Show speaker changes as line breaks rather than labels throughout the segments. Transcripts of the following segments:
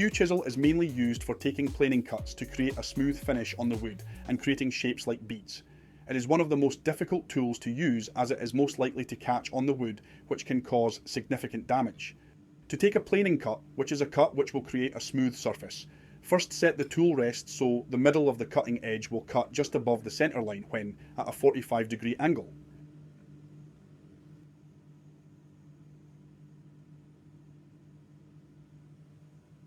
Skew chisel is mainly used for taking planing cuts to create a smooth finish on the wood and creating shapes like beads. It is one of the most difficult tools to use as it is most likely to catch on the wood, which can cause significant damage. To take a planing cut, which is a cut which will create a smooth surface, first set the tool rest so the middle of the cutting edge will cut just above the centre line when at a 45-degree angle.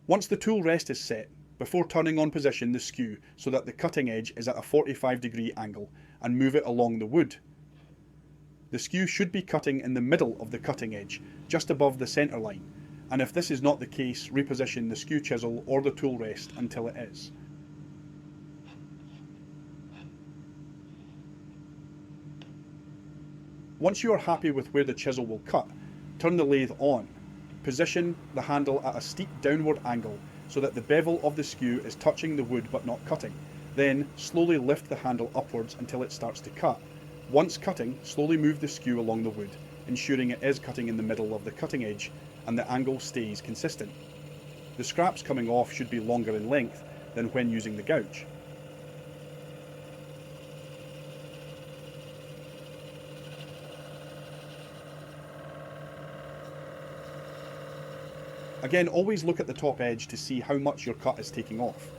Once the tool rest is set, before turning on position the skew so that the cutting edge is at a 45-degree angle and move it along the wood. The skew should be cutting in the middle of the cutting edge, just above the centre line, and if this is not the case, reposition the skew chisel or the tool rest until it is. Once you are happy with where the chisel will cut, turn the lathe on. Position the handle at a steep downward angle so that the bevel of the skew is touching the wood but not cutting. Then slowly lift the handle upwards until it starts to cut. Once cutting, slowly move the skew along the wood, ensuring it is cutting in the middle of the cutting edge and the angle stays consistent. The scraps coming off should be longer in length than when using the gouge. Again, always look at the top edge to see how much your cut is taking off.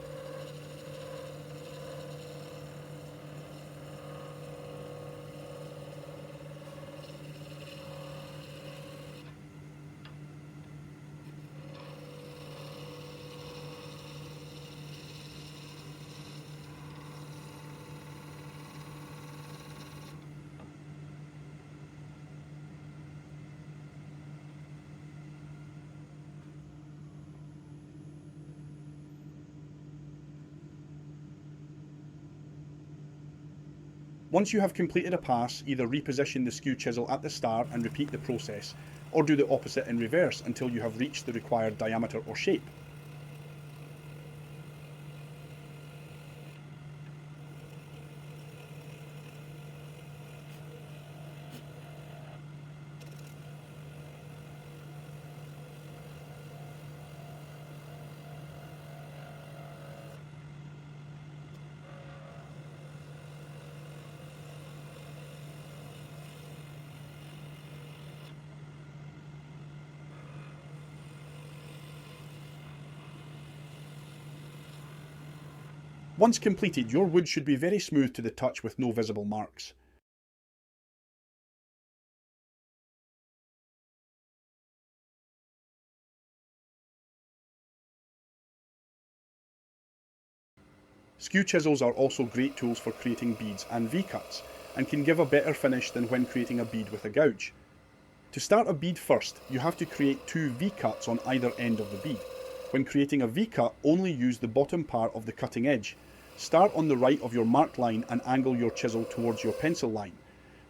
Once you have completed a pass, either reposition the skew chisel at the start and repeat the process, or do the opposite in reverse until you have reached the required diameter or shape. Once completed, your wood should be very smooth to the touch with no visible marks. Skew chisels are also great tools for creating beads and V-cuts, and can give a better finish than when creating a bead with a gouge. To start a bead first, you have to create 2 V-cuts on either end of the bead. When creating a V-cut, only use the bottom part of the cutting edge. Start on the right of your marked line and angle your chisel towards your pencil line.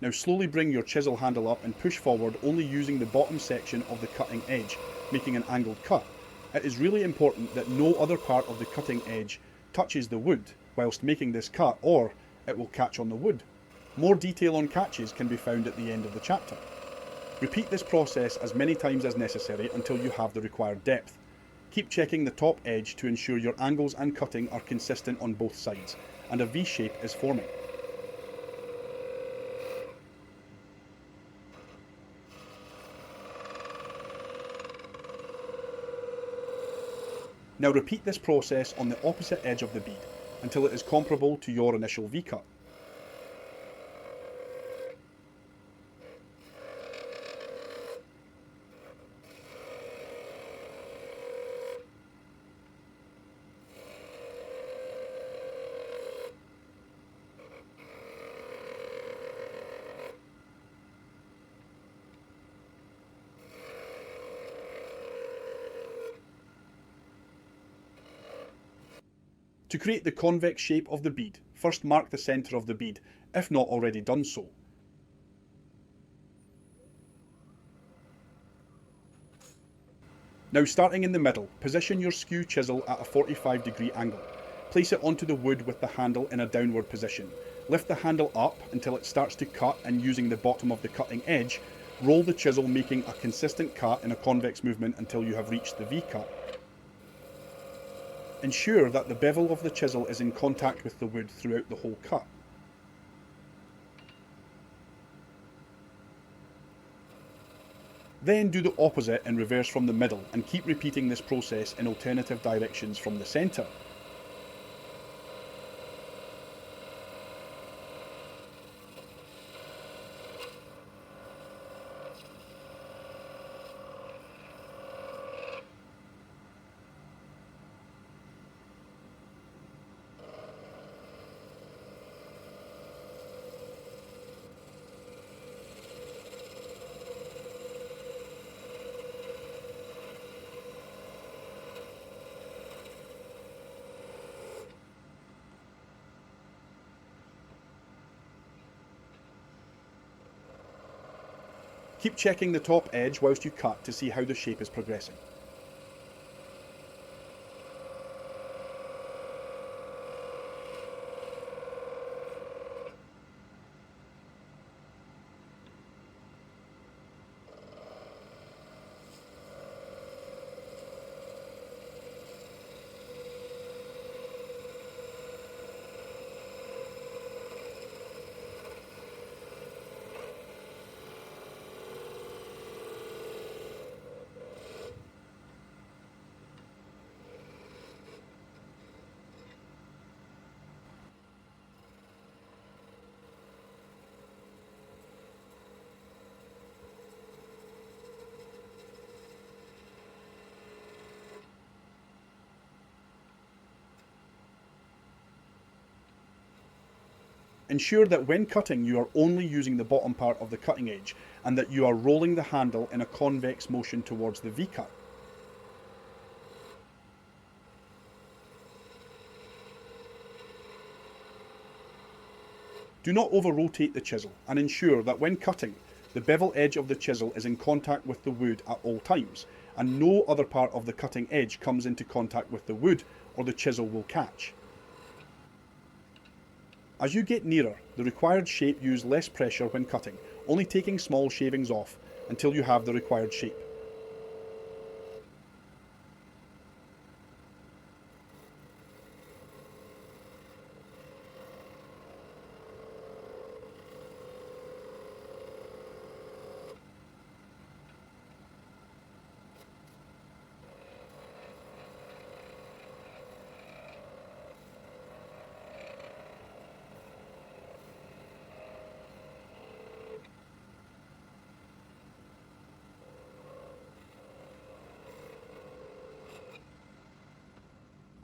Now slowly bring your chisel handle up and push forward, only using the bottom section of the cutting edge, making an angled cut. It is really important that no other part of the cutting edge touches the wood whilst making this cut, or it will catch on the wood. More detail on catches can be found at the end of the chapter. Repeat this process as many times as necessary until you have the required depth. Keep checking the top edge to ensure your angles and cutting are consistent on both sides, and a V shape is forming. Now repeat this process on the opposite edge of the bead until it is comparable to your initial V-cut. To create the convex shape of the bead, first mark the centre of the bead, if not already done so. Now starting in the middle, position your skew chisel at a 45-degree angle. Place it onto the wood with the handle in a downward position. Lift the handle up until it starts to cut, and using the bottom of the cutting edge, roll the chisel making a consistent cut in a convex movement until you have reached the V-cut. Ensure that the bevel of the chisel is in contact with the wood throughout the whole cut. Then do the opposite in reverse from the middle and keep repeating this process in alternative directions from the centre. Keep checking the top edge whilst you cut to see how the shape is progressing. Ensure that when cutting you are only using the bottom part of the cutting edge and that you are rolling the handle in a convex motion towards the V-cut. Do not over-rotate the chisel and ensure that when cutting, the bevel edge of the chisel is in contact with the wood at all times and no other part of the cutting edge comes into contact with the wood or the chisel will catch. As you get nearer, the required shape use less pressure when cutting, only taking small shavings off until you have the required shape.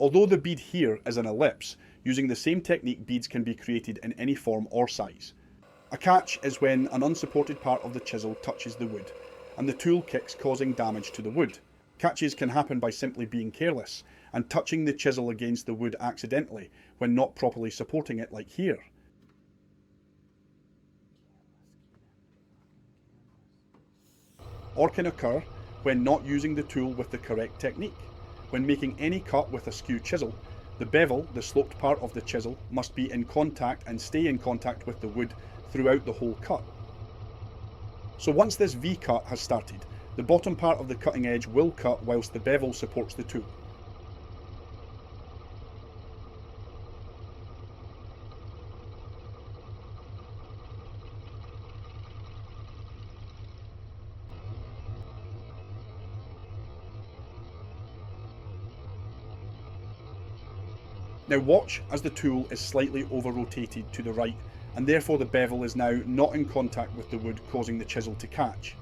Although the bead here is an ellipse, using the same technique beads can be created in any form or size. A catch is when an unsupported part of the chisel touches the wood, and the tool kicks causing damage to the wood. Catches can happen by simply being careless, and touching the chisel against the wood accidentally when not properly supporting it like here. Or can occur when not using the tool with the correct technique. When making any cut with a skew chisel, the bevel, the sloped part of the chisel, must be in contact and stay in contact with the wood throughout the whole cut. So once this V-cut has started, the bottom part of the cutting edge will cut whilst the bevel supports the tool. Now watch as the tool is slightly over-rotated to the right and therefore the bevel is now not in contact with the wood, causing the chisel to catch.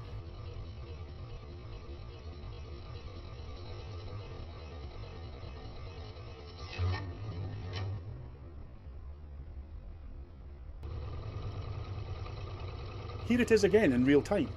Here it is again in real time.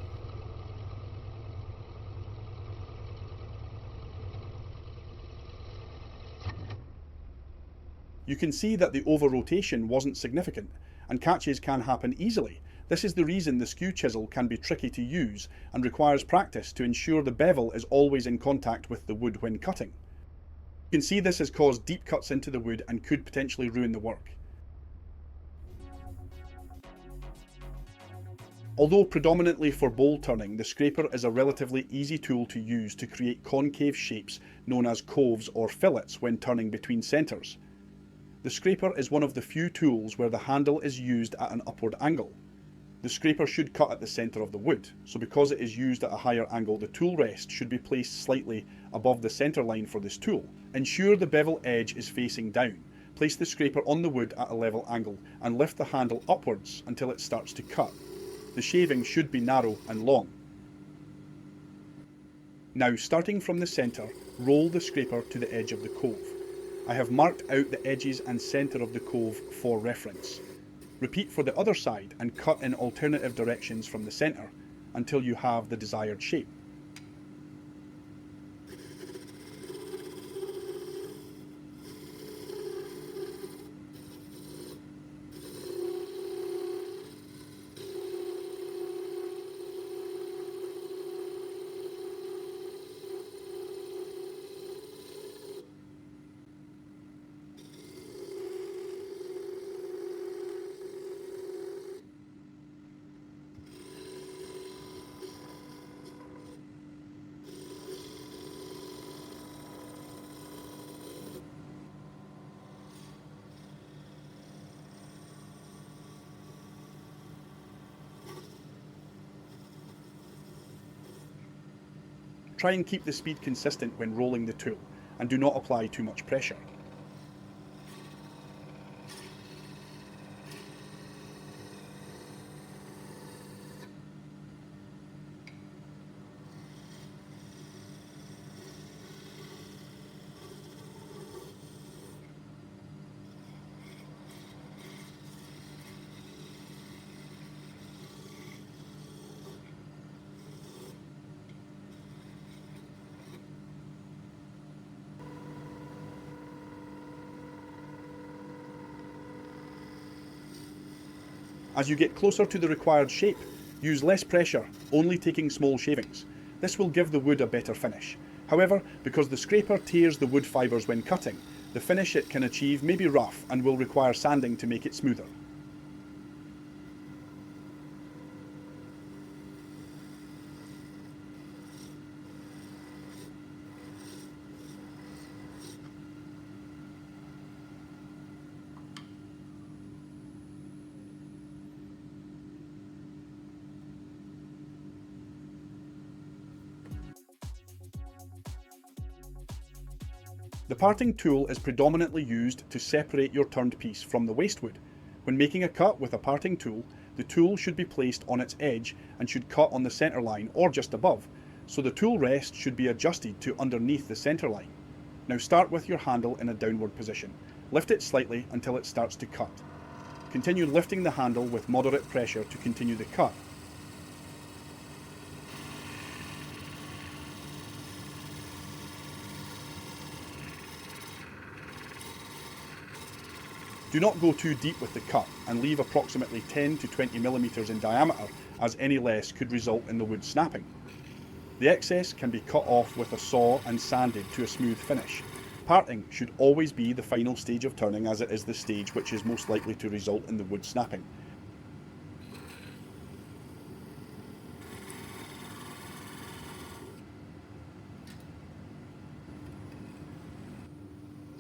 You can see that the over-rotation wasn't significant, and catches can happen easily. This is the reason the skew chisel can be tricky to use and requires practice to ensure the bevel is always in contact with the wood when cutting. You can see this has caused deep cuts into the wood and could potentially ruin the work. Although predominantly for bowl turning, the scraper is a relatively easy tool to use to create concave shapes known as coves or fillets when turning between centres. The scraper is one of the few tools where the handle is used at an upward angle. The scraper should cut at the centre of the wood, so because it is used at a higher angle, the tool rest should be placed slightly above the centre line for this tool. Ensure the bevel edge is facing down. Place the scraper on the wood at a level angle and lift the handle upwards until it starts to cut. The shaving should be narrow and long. Now, starting from the centre, roll the scraper to the edge of the cove. I have marked out the edges and centre of the cove for reference. Repeat for the other side and cut in alternative directions from the centre until you have the desired shape. Try and keep the speed consistent when rolling the tool, and do not apply too much pressure. As you get closer to the required shape, use less pressure, only taking small shavings. This will give the wood a better finish. However, because the scraper tears the wood fibres when cutting, the finish it can achieve may be rough and will require sanding to make it smoother. The parting tool is predominantly used to separate your turned piece from the waste wood. When making a cut with a parting tool, the tool should be placed on its edge and should cut on the centre line or just above, so the tool rest should be adjusted to underneath the centre line. Now start with your handle in a downward position. Lift it slightly until it starts to cut. Continue lifting the handle with moderate pressure to continue the cut. Do not go too deep with the cut and leave approximately 10 to 20 millimeters in diameter, as any less could result in the wood snapping. The excess can be cut off with a saw and sanded to a smooth finish. Parting should always be the final stage of turning, as it is the stage which is most likely to result in the wood snapping.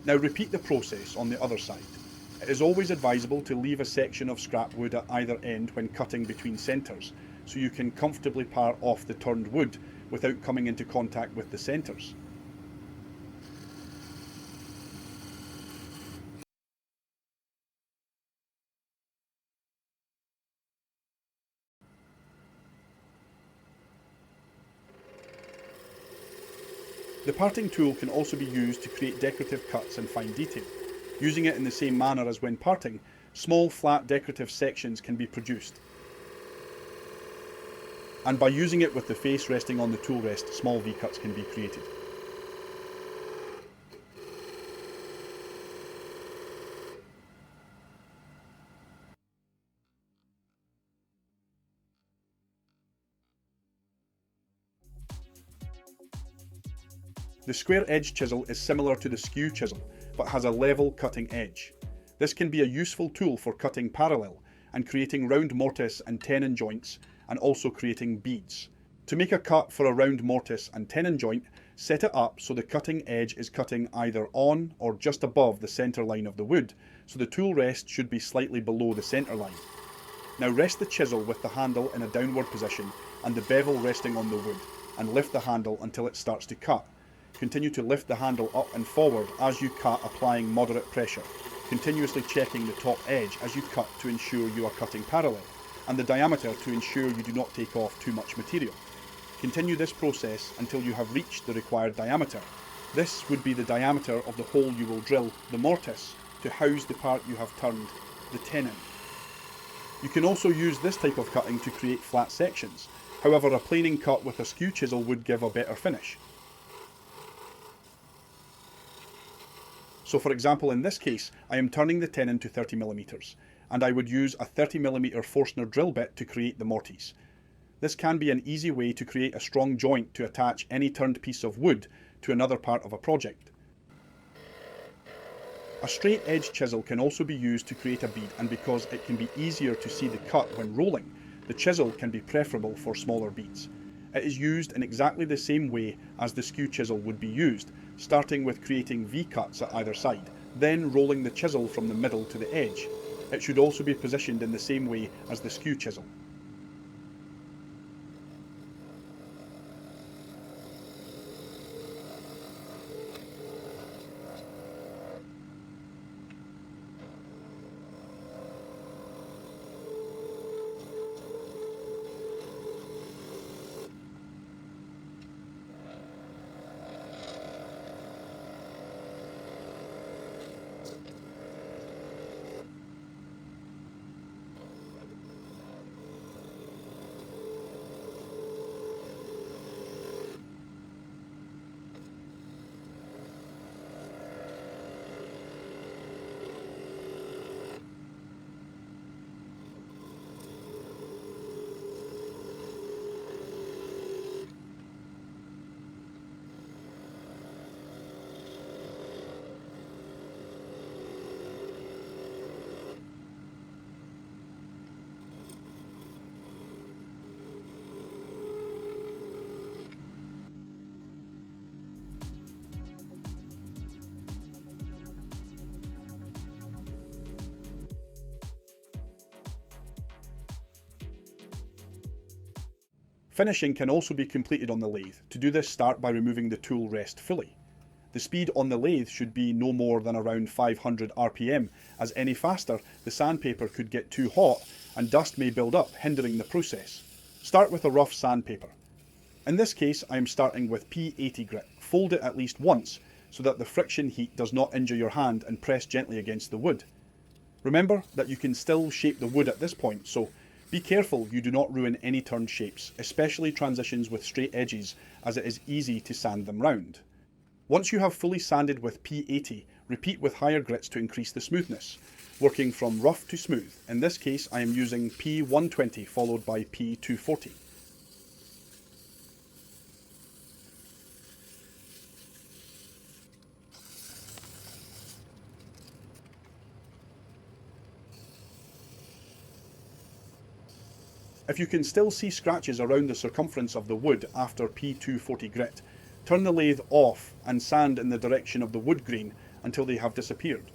Now repeat the process on the other side. It is always advisable to leave a section of scrap wood at either end when cutting between centres, so you can comfortably part off the turned wood without coming into contact with the centres. The parting tool can also be used to create decorative cuts and fine detail. Using it in the same manner as when parting, small flat decorative sections can be produced. And by using it with the face resting on the tool rest, small V-cuts can be created. The square edge chisel is similar to the skew chisel, but has a level cutting edge. This can be a useful tool for cutting parallel and creating round mortise and tenon joints, and also creating beads. To make a cut for a round mortise and tenon joint, set it up so the cutting edge is cutting either on or just above the centre line of the wood, so the tool rest should be slightly below the centre line. Now rest the chisel with the handle in a downward position and the bevel resting on the wood, and lift the handle until it starts to cut. Continue to lift the handle up and forward as you cut, applying moderate pressure, continuously checking the top edge as you cut to ensure you are cutting parallel, and the diameter to ensure you do not take off too much material. Continue this process until you have reached the required diameter. This would be the diameter of the hole you will drill the mortise to house the part you have turned the tenon. You can also use this type of cutting to create flat sections. However, a planing cut with a skew chisel would give a better finish. So for example, in this case, I am turning the tenon to 30mm, and I would use a 30mm Forstner drill bit to create the mortise. This can be an easy way to create a strong joint to attach any turned piece of wood to another part of a project. A straight edge chisel can also be used to create a bead, and because it can be easier to see the cut when rolling, the chisel can be preferable for smaller beads. It is used in exactly the same way as the skew chisel would be used, starting with creating V-cuts at either side, then rolling the chisel from the middle to the edge. It should also be positioned in the same way as the skew chisel. Finishing can also be completed on the lathe. To do this, start by removing the tool rest fully. The speed on the lathe should be no more than around 500 RPM, as any faster the sandpaper could get too hot and dust may build up, hindering the process. Start with a rough sandpaper. In this case, I am starting with P80 grit. Fold it at least once so that the friction heat does not injure your hand, and press gently against the wood. Remember that you can still shape the wood at this point, so be careful you do not ruin any turned shapes, especially transitions with straight edges, as it is easy to sand them round. Once you have fully sanded with P80, repeat with higher grits to increase the smoothness, working from rough to smooth. In this case, I am using P120 followed by P240. If you can still see scratches around the circumference of the wood after P240 grit, turn the lathe off and sand in the direction of the wood grain until they have disappeared.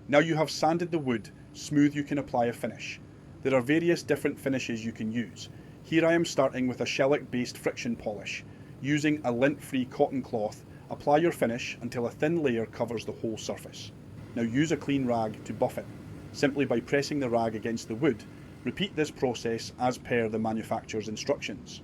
Now you have sanded the wood smooth, you can apply a finish. There are various different finishes you can use. Here I am starting with a shellac based friction polish. Using a lint-free cotton cloth, apply your finish until a thin layer covers the whole surface. Now use a clean rag to buff it, simply by pressing the rag against the wood. Repeat this process as per the manufacturer's instructions.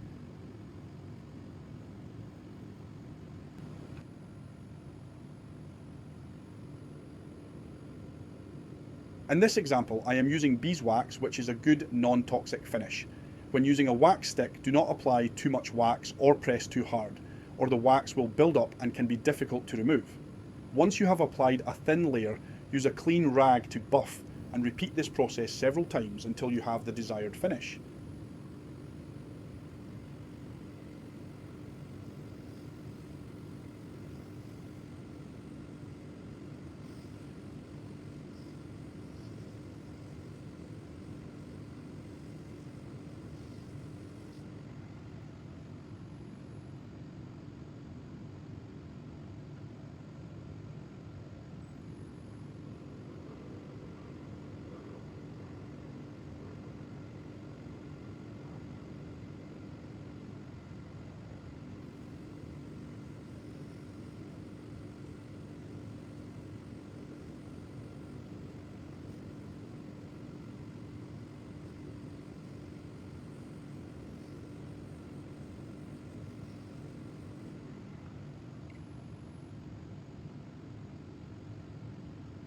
In this example, I am using beeswax, which is a good non-toxic finish. When using a wax stick, do not apply too much wax or press too hard, or the wax will build up and can be difficult to remove. Once you have applied a thin layer, use a clean rag to buff, and repeat this process several times until you have the desired finish.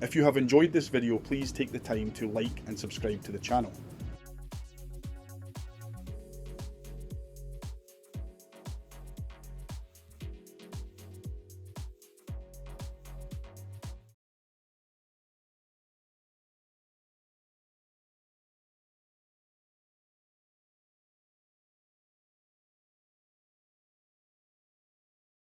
If you have enjoyed this video, please take the time to like and subscribe to the channel.